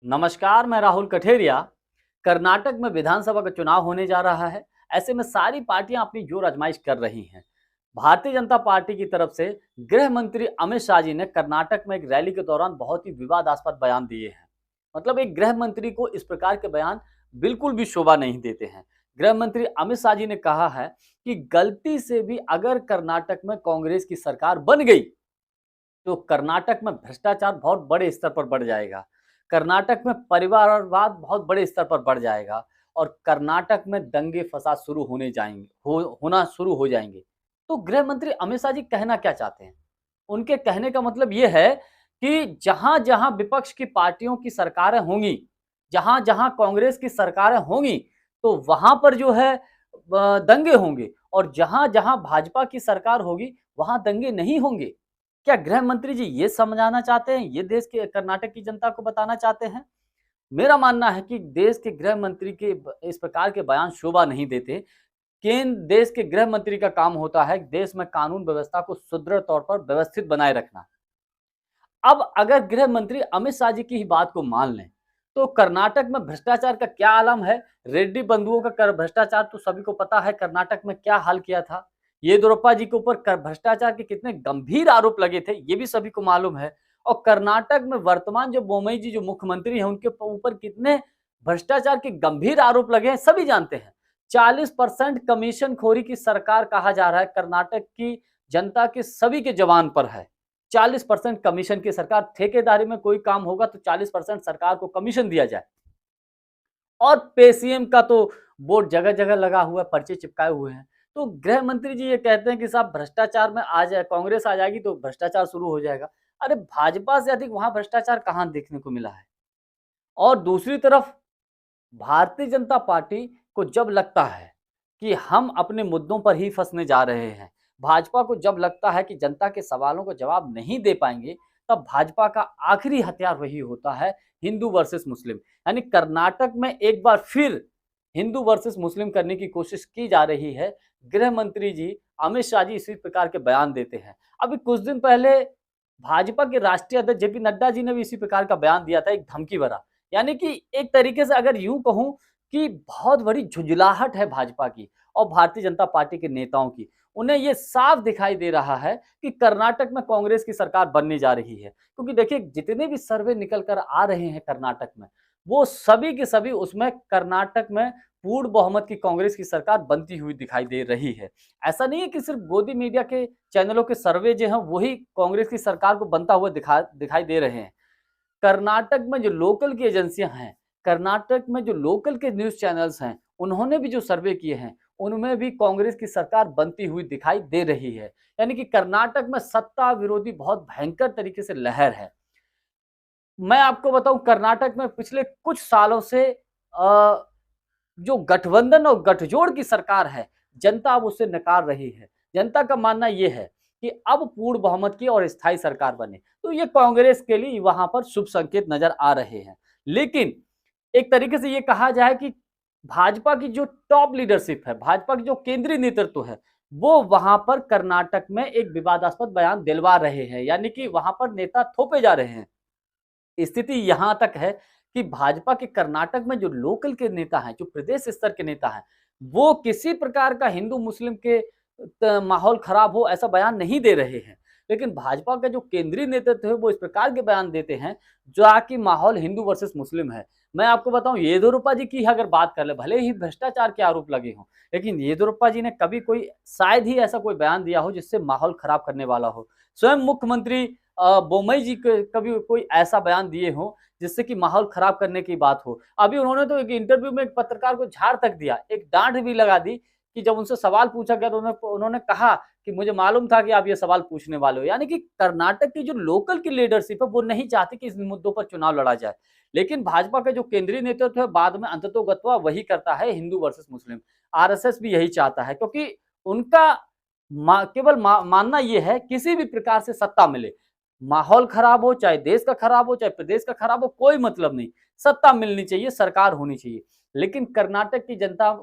नमस्कार, मैं राहुल कठेरिया। कर्नाटक में विधानसभा का चुनाव होने जा रहा है। ऐसे में सारी पार्टियां अपनी जोर आजमाइश कर रही हैं। भारतीय जनता पार्टी की तरफ से गृह मंत्री अमित शाह जी ने कर्नाटक में एक रैली के दौरान बहुत ही विवादास्पद बयान दिए हैं। मतलब एक गृह मंत्री को इस प्रकार के बयान बिल्कुल भी शोभा नहीं देते हैं। गृह मंत्री अमित शाह जी ने कहा है कि गलती से भी अगर कर्नाटक में कांग्रेस की सरकार बन गई तो कर्नाटक में भ्रष्टाचार बहुत बड़े स्तर पर बढ़ जाएगा। कर्नाटक में परिवारवाद बहुत बड़े स्तर पर बढ़ जाएगा और कर्नाटक में दंगे फसाद शुरू होने जाएंगे होना शुरू हो जाएंगे। तो गृह मंत्री अमित शाह जी कहना क्या चाहते हैं? उनके कहने का मतलब ये है कि जहां-जहां विपक्ष की पार्टियों की सरकारें होंगी, जहां-जहां कांग्रेस की सरकारें होंगी, तो वहां पर जो है दंगे होंगे और जहां-जहां भाजपा की सरकार होगी, वहां दंगे नहीं होंगे। क्या गृह मंत्री जी ये समझाना चाहते हैं? ये देश के कर्नाटक की जनता को बताना चाहते हैं? मेरा मानना है कि देश के गृह मंत्री के इस प्रकार के बयान शोभा नहीं देते। देश के गृह मंत्री का काम होता है देश में कानून व्यवस्था को सुदृढ़ तौर पर व्यवस्थित बनाए रखना। अब अगर गृह मंत्री अमित शाह जी की ही बात को मान लें, तो कर्नाटक में भ्रष्टाचार का क्या आलम है? रेड्डी बंधुओं का कर भ्रष्टाचार तो सभी को पता है कर्नाटक में क्या हाल किया था। येदियुरप्पा जी के ऊपर कर भ्रष्टाचार के कितने गंभीर आरोप लगे थे, ये भी सभी को मालूम है। और कर्नाटक में वर्तमान जो बोम्मई जी जो मुख्यमंत्री हैं, उनके ऊपर कितने भ्रष्टाचार के गंभीर आरोप लगे हैं, सभी जानते हैं। 40% कमीशनखोरी की सरकार कहा जा रहा है कर्नाटक की जनता के सभी के जवान पर है। 40% कमीशन की सरकार, ठेकेदारी में कोई काम होगा तो 40% सरकार को कमीशन दिया जाए। और पेसीएम का तो बोर्ड जगह जगह लगा हुआ है, पर्चे चिपकाए हुए हैं। तो गृह मंत्री जी ये कहते हैं कि साहब भ्रष्टाचार में आ जाए, कांग्रेस आ जाएगी तो भ्रष्टाचार शुरू हो जाएगा। अरे भाजपा से अधिक वहां भ्रष्टाचार कहां देखने को मिला है? और दूसरी तरफ भारतीय जनता पार्टी को जब लगता है कि हम अपने मुद्दों पर ही फंसने जा रहे हैं, भाजपा को जब लगता है कि जनता के सवालों को जवाब नहीं दे पाएंगे, तब भाजपा का आखिरी हथियार वही होता है हिंदू वर्सेस मुस्लिम। यानी कर्नाटक में एक बार फिर हिंदू वर्सेस मुस्लिम करने की कोशिश की जा रही है। गृह मंत्री जी अमित शाह जी इसी प्रकार के बयान देते हैं। अभी कुछ दिन पहले भाजपा के राष्ट्रीय अध्यक्ष जेपी नड्डा जी ने भी इसी प्रकार का बयान दिया था, एक धमकी भरा। यानी कि एक तरीके से अगर यूं कहूं कि बहुत बड़ी झुंझलाहट है भाजपा की और भारतीय जनता पार्टी के नेताओं की। उन्हें ये साफ दिखाई दे रहा है कि कर्नाटक में कांग्रेस की सरकार बनने जा रही है, क्योंकि देखिए जितने भी सर्वे निकल कर आ रहे हैं कर्नाटक में, वो सभी के सभी उसमें कर्नाटक में पूर्ण बहुमत की कांग्रेस की सरकार बनती हुई दिखाई दे रही है। ऐसा नहीं है कि सिर्फ गोदी मीडिया के चैनलों के सर्वे जो हैं वही कांग्रेस की सरकार को बनता हुआ दिखाई दे रहे हैं। कर्नाटक में जो लोकल की एजेंसियां हैं, कर्नाटक में जो लोकल के न्यूज़ चैनल्स हैं, उन्होंने भी जो सर्वे किए हैं, उनमें भी कांग्रेस की सरकार बनती हुई दिखाई दे रही है। यानी कि कर्नाटक में सत्ता विरोधी बहुत भयंकर तरीके से लहर है। मैं आपको बताऊं कर्नाटक में पिछले कुछ सालों से जो गठबंधन और गठजोड़ की सरकार है, जनता अब उससे नकार रही है। जनता का मानना ये है कि अब पूर्ण बहुमत की और स्थायी सरकार बने, तो ये कांग्रेस के लिए वहां पर शुभ संकेत नजर आ रहे हैं। लेकिन एक तरीके से ये कहा जाए कि भाजपा की जो टॉप लीडरशिप है, भाजपा की जो केंद्रीय नेतृत्व है, वो वहां पर कर्नाटक में एक विवादास्पद बयान दिलवा रहे हैं, यानी कि वहां पर नेता थोपे जा रहे हैं। स्थिति यहां तक है कि भाजपा के कर्नाटक में जो लोकल के नेता हैं, जो प्रदेश स्तर के नेता हैं, वो किसी प्रकार का हिंदू मुस्लिम के माहौल खराब हो ऐसा बयान नहीं दे रहे हैं। लेकिन भाजपा का जो केंद्रीय नेतृत्व है वो इस प्रकार के बयान देते हैं जो कि माहौल हिंदू वर्सेस मुस्लिम है। मैं आपको बताऊं येदियुरप्पा जी की अगर बात कर ले, भले ही भ्रष्टाचार के आरोप लगे हों, लेकिन येदियुरप्पा जी ने कभी कोई शायद ही ऐसा कोई बयान दिया हो जिससे माहौल खराब करने वाला हो। स्वयं मुख्यमंत्री बोम्मई जी कभी कोई ऐसा बयान दिए हो जिससे कि माहौल खराब करने की बात हो। अभी उन्होंने तो एक इंटरव्यू में एक पत्रकार को झाड़ तक दिया, एक डांट भी लगा दी कि जब उनसे सवाल पूछा गया तो उन्होंने कहा कि मुझे मालूम था कि आप ये सवाल पूछने वाले हो। यानी कि कर्नाटक की जो लोकल की लीडरशिप है वो नहीं चाहती कि इस मुद्दों पर चुनाव लड़ा जाए। लेकिन भाजपा का जो केंद्रीय नेतृत्व है बाद में अंततोगत्वा वही करता है, हिंदू वर्सेस मुस्लिम। आरएसएस भी यही चाहता है, क्योंकि उनका केवल मानना ये है किसी भी प्रकार से सत्ता मिले, माहौल खराब हो, चाहे देश का खराब हो, चाहे प्रदेश का खराब हो, कोई मतलब नहीं। सत्ता मिलनी चाहिए, सरकार होनी चाहिए। लेकिन कर्नाटक की जनता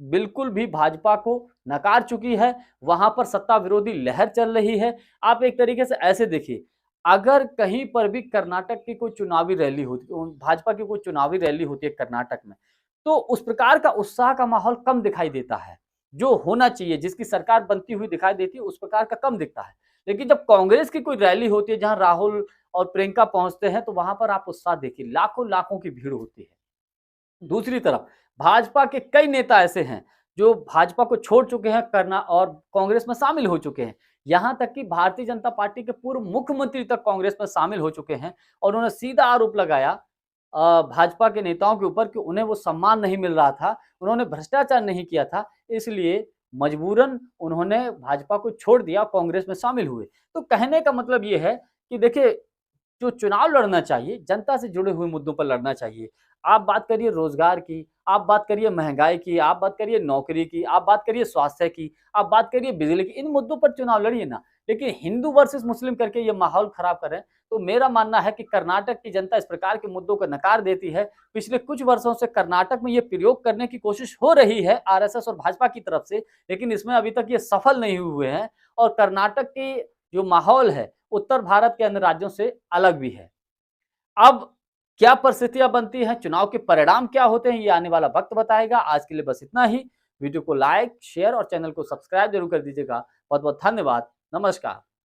बिल्कुल भी भाजपा को नकार चुकी है। वहां पर सत्ता विरोधी लहर चल रही है। आप एक तरीके से ऐसे देखिए, अगर कहीं पर भी कर्नाटक की कोई चुनावी रैली होती, भाजपा की कोई चुनावी रैली होती है कर्नाटक में, तो उस प्रकार का उत्साह का माहौल कम दिखाई देता है। जो होना चाहिए, जिसकी सरकार बनती हुई दिखाई देती है, उस प्रकार का कम दिखता है। लेकिन जब कांग्रेस की कोई रैली होती है, जहां राहुल और प्रियंका पहुंचते हैं, तो वहां पर आप उत्साह देखिए, लाखों-लाखों की भीड़ होती है। दूसरी तरफ भाजपा के कई नेता ऐसे हैं जो भाजपा को छोड़ चुके हैं करना और कांग्रेस में शामिल हो चुके हैं। यहां तक कि भारतीय जनता पार्टी के पूर्व मुख्यमंत्री तक कांग्रेस में शामिल हो चुके हैं और उन्होंने सीधा आरोप लगाया भाजपा के नेताओं के ऊपर कि उन्हें वो सम्मान नहीं मिल रहा था, उन्होंने भ्रष्टाचार नहीं किया था, इसलिए मजबूरन उन्होंने भाजपा को छोड़ दिया, कांग्रेस में शामिल हुए। तो कहने का मतलब ये है कि देखिए, जो चुनाव लड़ना चाहिए, जनता से जुड़े हुए मुद्दों पर लड़ना चाहिए। आप बात करिए रोज़गार की, आप बात करिए महँगाई की, आप बात करिए नौकरी की, आप बात करिए स्वास्थ्य की, आप बात करिए बिजली की, इन मुद्दों पर चुनाव लड़िए ना। लेकिन हिंदू वर्सेस मुस्लिम करके ये माहौल खराब कर रहे हैं, तो मेरा मानना है कि कर्नाटक की जनता इस प्रकार के मुद्दों को नकार देती है। पिछले कुछ वर्षों से कर्नाटक में ये प्रयोग करने की कोशिश हो रही है आरएसएस और भाजपा की तरफ से, लेकिन इसमें अभी तक ये सफल नहीं हुए हैं और कर्नाटक की जो माहौल है, उत्तर भारत के अन्य राज्यों से अलग भी है। अब क्या परिस्थितियाँ बनती हैं, चुनाव के परिणाम क्या होते हैं, ये आने वाला वक़्त बताएगा। आज के लिए बस इतना ही। वीडियो को लाइक, शेयर और चैनल को सब्सक्राइब ज़रूर कर दीजिएगा। बहुत-बहुत धन्यवाद। नमस्कार।